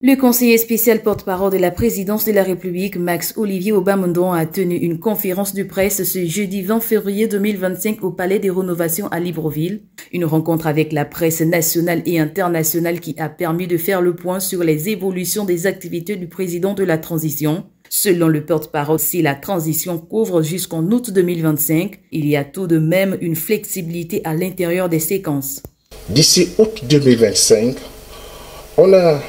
Le conseiller spécial porte-parole de la présidence de la République, Max-Olivier Obamondon, a tenu une conférence de presse ce jeudi 20 février 2025 au Palais des Rénovations à Libreville. Une rencontre avec la presse nationale et internationale qui a permis de faire le point sur les évolutions des activités du président de la transition. Selon le porte-parole, si la transition couvre jusqu'en août 2025, il y a tout de même une flexibilité à l'intérieur des séquences. D'ici août 2025, on a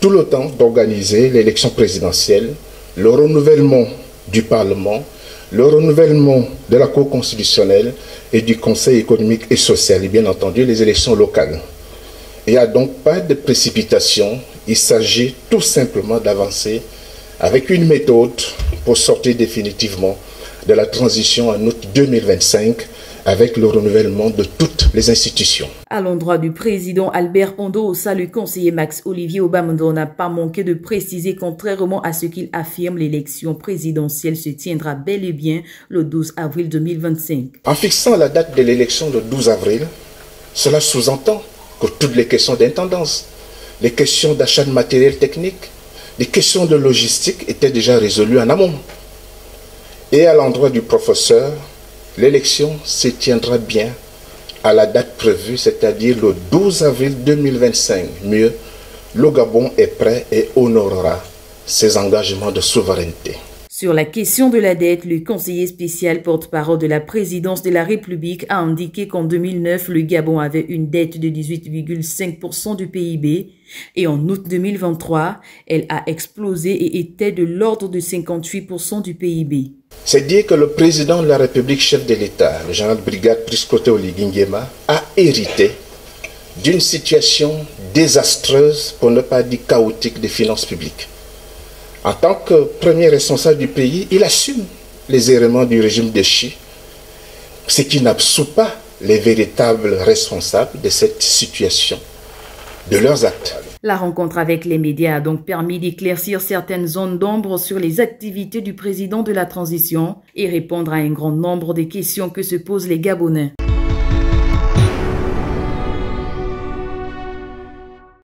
tout le temps d'organiser l'élection présidentielle, le renouvellement du Parlement, le renouvellement de la Cour constitutionnelle et du Conseil économique et social, et bien entendu les élections locales. Il n'y a donc pas de précipitation, il s'agit tout simplement d'avancer avec une méthode pour sortir définitivement de la transition en août 2025 avec le renouvellement de toutes les institutions. À l'endroit du président Albert Ondossa, le conseiller Max-Olivier Obamondon n'a pas manqué de préciser, contrairement à ce qu'il affirme, l'élection présidentielle se tiendra bel et bien le 12 avril 2025. En fixant la date de l'élection le 12 avril, cela sous-entend que toutes les questions d'intendance, les questions d'achat de matériel technique, les questions de logistique étaient déjà résolues en amont. Et à l'endroit du professeur, l'élection se tiendra bien à la date prévue, c'est-à-dire le 12 avril 2025. Mieux, le Gabon est prêt et honorera ses engagements de souveraineté. Sur la question de la dette, le conseiller spécial porte-parole de la présidence de la République a indiqué qu'en 2009, le Gabon avait une dette de 18,5% du PIB et en août 2023, elle a explosé et était de l'ordre de 58% du PIB. C'est dire que le président de la République, chef de l'État, le général de brigade Priscoté Oligui Nguema, a hérité d'une situation désastreuse, pour ne pas dire chaotique, des finances publiques. En tant que premier responsable du pays, il assume les errements du régime de Chi, ce qui n'absout pas les véritables responsables de cette situation, de leurs actes. La rencontre avec les médias a donc permis d'éclaircir certaines zones d'ombre sur les activités du président de la transition et répondre à un grand nombre de questions que se posent les Gabonais.